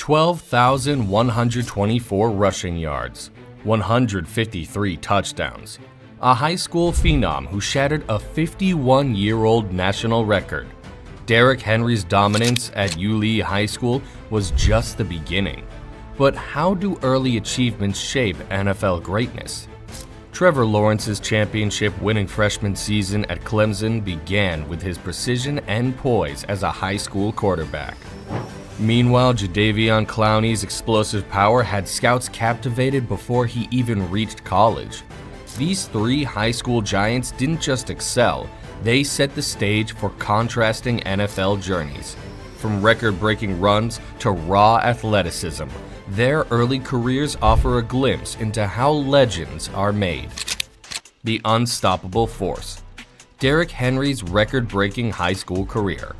12,124 rushing yards, 153 touchdowns. A high school phenom who shattered a 51-year-old national record. Derrick Henry's dominance at Yulee High School was just the beginning. But how do early achievements shape NFL greatness? Trevor Lawrence's championship-winning freshman season at Clemson began with his precision and poise as a high school quarterback. Meanwhile, Jadeveon Clowney's explosive power had scouts captivated before he even reached college. These three high school giants didn't just excel, they set the stage for contrasting NFL journeys. From record-breaking runs to raw athleticism, their early careers offer a glimpse into how legends are made. The unstoppable force. Derrick Henry's record-breaking high school career.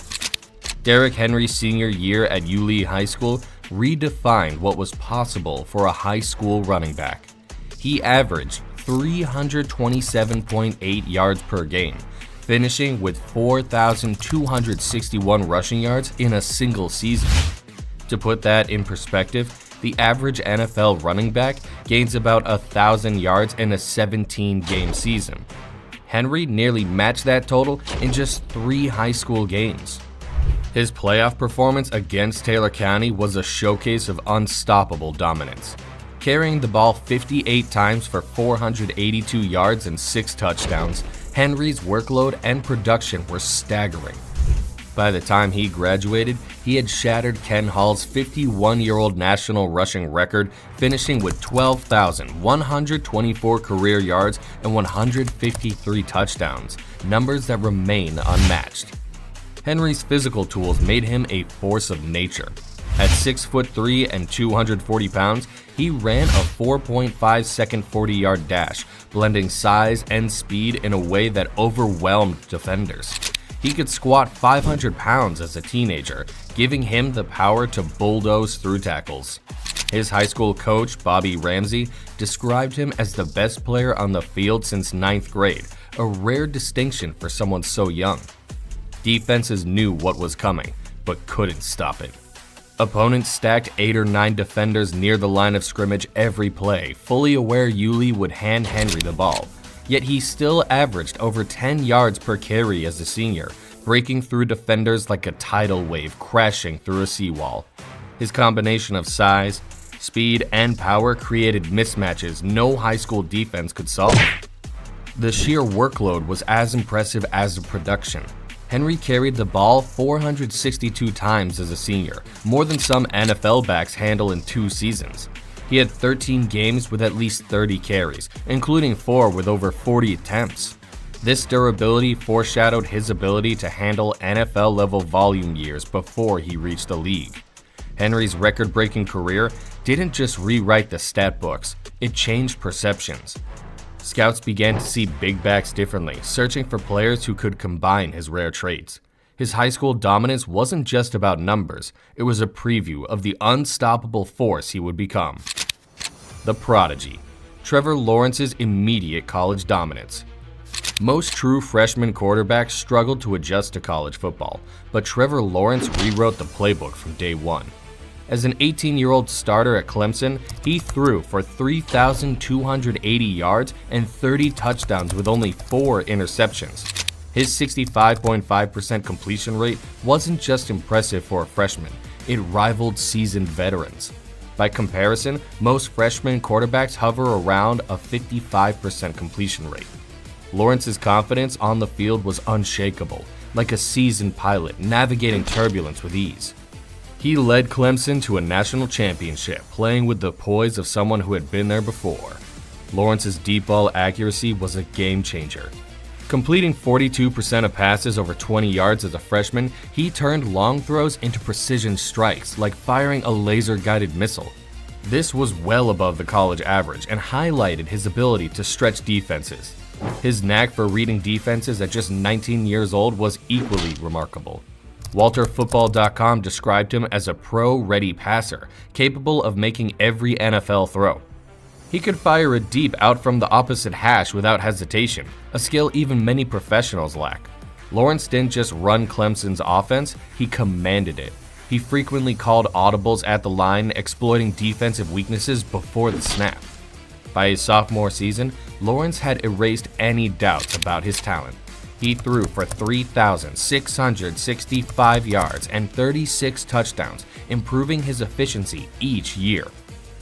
Derrick Henry's senior year at Yulee High School redefined what was possible for a high school running back. He averaged 327.8 yards per game, finishing with 4,261 rushing yards in a single season. To put that in perspective, the average NFL running back gains about 1,000 yards in a 17-game season. Henry nearly matched that total in just 3 high school games. His playoff performance against Taylor County was a showcase of unstoppable dominance. Carrying the ball 58 times for 482 yards and 6 touchdowns, Henry's workload and production were staggering. By the time he graduated, he had shattered Ken Hall's 51-year-old national rushing record, finishing with 12,124 career yards and 153 touchdowns, numbers that remain unmatched. Henry's physical tools made him a force of nature. At 6'3" and 240 pounds, he ran a 4.5-second 40-yard dash, blending size and speed in a way that overwhelmed defenders. He could squat 500 pounds as a teenager, giving him the power to bulldoze through tackles. His high school coach, Bobby Ramsey, described him as the best player on the field since 9th grade, a rare distinction for someone so young. Defenses knew what was coming, but couldn't stop it. Opponents stacked 8 or 9 defenders near the line of scrimmage every play, fully aware Yulee would hand Henry the ball. Yet he still averaged over 10 yards per carry as a senior, breaking through defenders like a tidal wave crashing through a seawall. His combination of size, speed, and power created mismatches no high school defense could solve. The sheer workload was as impressive as the production. Henry carried the ball 462 times as a senior, more than some NFL backs handle in 2 seasons. He had 13 games with at least 30 carries, including 4 with over 40 attempts. This durability foreshadowed his ability to handle NFL-level volume years before he reached the league. Henry's record-breaking career didn't just rewrite the stat books, it changed perceptions. Scouts began to see big backs differently, searching for players who could combine his rare traits. His high school dominance wasn't just about numbers, it was a preview of the unstoppable force he would become. The prodigy. Trevor Lawrence's immediate college dominance. Most true freshman quarterbacks struggled to adjust to college football, but Trevor Lawrence rewrote the playbook from day one. As an 18-year-old starter at Clemson, he threw for 3,280 yards and 30 touchdowns with only 4 interceptions. His 65.5% completion rate wasn't just impressive for a freshman, it rivaled seasoned veterans. By comparison, most freshman quarterbacks hover around a 55% completion rate. Lawrence's confidence on the field was unshakable, like a seasoned pilot navigating turbulence with ease. He led Clemson to a national championship, playing with the poise of someone who had been there before. Lawrence's deep ball accuracy was a game changer. Completing 42% of passes over 20 yards as a freshman, he turned long throws into precision strikes, like firing a laser-guided missile. This was well above the college average and highlighted his ability to stretch defenses. His knack for reading defenses at just 19 years old was equally remarkable. WalterFootball.com described him as a pro-ready passer, capable of making every NFL throw. He could fire a deep out from the opposite hash without hesitation, a skill even many professionals lack. Lawrence didn't just run Clemson's offense, he commanded it. He frequently called audibles at the line, exploiting defensive weaknesses before the snap. By his sophomore season, Lawrence had erased any doubts about his talent. He threw for 3,665 yards and 36 touchdowns, improving his efficiency each year.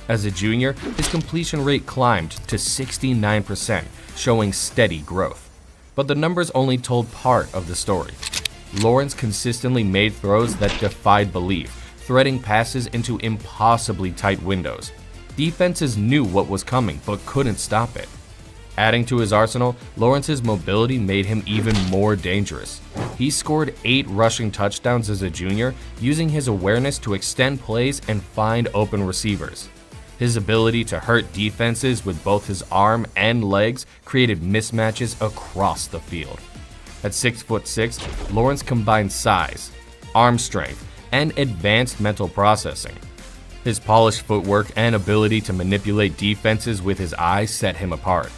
As a junior, his completion rate climbed to 69%, showing steady growth. But the numbers only told part of the story. Lawrence consistently made throws that defied belief, threading passes into impossibly tight windows. Defenses knew what was coming but couldn't stop it. Adding to his arsenal, Lawrence's mobility made him even more dangerous. He scored 8 rushing touchdowns as a junior, using his awareness to extend plays and find open receivers. His ability to hurt defenses with both his arm and legs created mismatches across the field. At 6'6", Lawrence combined size, arm strength, and advanced mental processing. His polished footwork and ability to manipulate defenses with his eyes set him apart.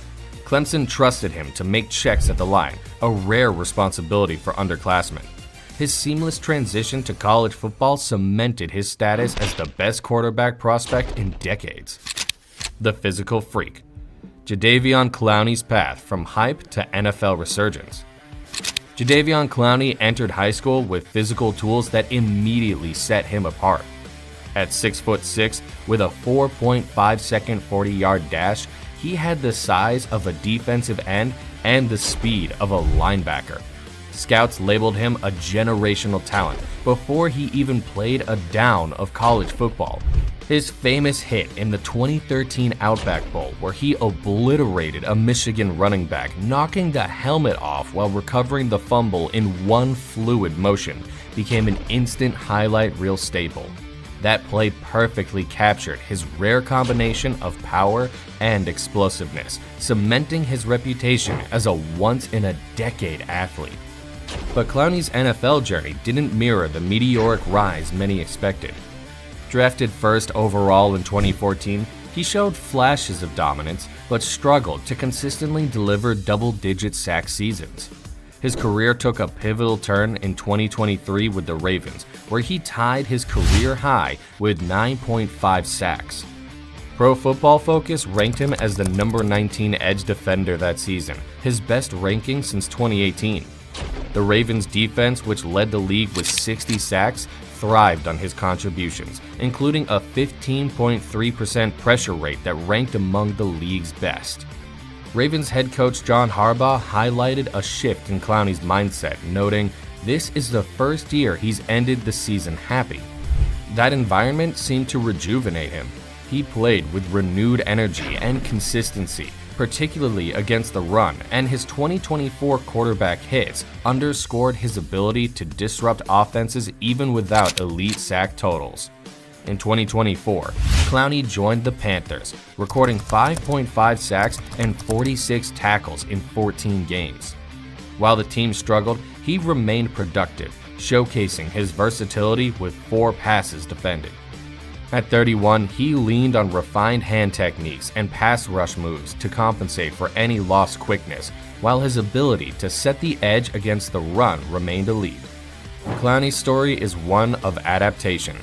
Clemson trusted him to make checks at the line, a rare responsibility for underclassmen. His seamless transition to college football cemented his status as the best quarterback prospect in decades. The physical freak. Jadeveon Clowney's path from hype to NFL resurgence. Jadeveon Clowney entered high school with physical tools that immediately set him apart. At 6'6", with a 4.5-second 40-yard dash, he had the size of a defensive end and the speed of a linebacker. Scouts labeled him a generational talent before he even played a down of college football. His famous hit in the 2013 Outback Bowl, where he obliterated a Michigan running back, knocking the helmet off while recovering the fumble in one fluid motion, became an instant highlight reel staple. That play perfectly captured his rare combination of power and explosiveness, cementing his reputation as a once-in-a-decade athlete. But Clowney's NFL journey didn't mirror the meteoric rise many expected. Drafted first overall in 2014, he showed flashes of dominance, but struggled to consistently deliver double-digit sack seasons. His career took a pivotal turn in 2023 with the Ravens, where he tied his career high with 9.5 sacks. Pro Football Focus ranked him as the number 19 edge defender that season, his best ranking since 2018. The Ravens' defense, which led the league with 60 sacks, thrived on his contributions, including a 15.3% pressure rate that ranked among the league's best. Ravens head coach John Harbaugh highlighted a shift in Clowney's mindset, noting, "This is the first year he's ended the season happy." That environment seemed to rejuvenate him. He played with renewed energy and consistency, particularly against the run, and his 2024 quarterback hits underscored his ability to disrupt offenses even without elite sack totals. In 2024, Clowney joined the Panthers, recording 5.5 sacks and 46 tackles in 14 games. While the team struggled, he remained productive, showcasing his versatility with 4 passes defended. At 31, he leaned on refined hand techniques and pass rush moves to compensate for any lost quickness, while his ability to set the edge against the run remained elite. Clowney's story is one of adaptation.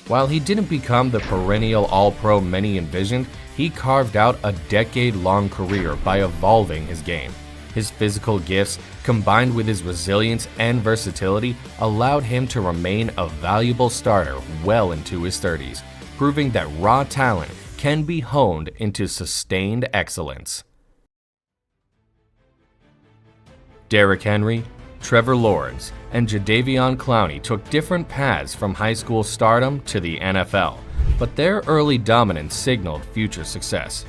While he didn't become the perennial All-Pro many envisioned, he carved out a decade-long career by evolving his game. His physical gifts, combined with his resilience and versatility, allowed him to remain a valuable starter well into his 30s, proving that raw talent can be honed into sustained excellence. Derrick Henry, Trevor Lawrence, and Jadeveon Clowney took different paths from high school stardom to the NFL, but their early dominance signaled future success.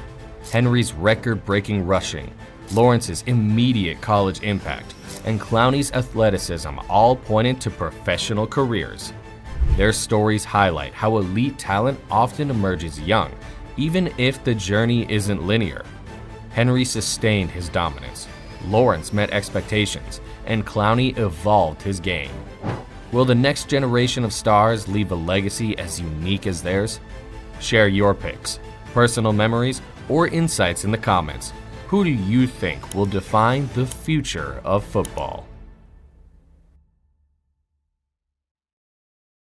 Henry's record-breaking rushing, Lawrence's immediate college impact, and Clowney's athleticism all pointed to professional careers. Their stories highlight how elite talent often emerges young, even if the journey isn't linear. Henry sustained his dominance, Lawrence met expectations, and Clowney evolved his game. Will the next generation of stars leave a legacy as unique as theirs? Share your picks, personal memories, or insights in the comments. Who do you think will define the future of football?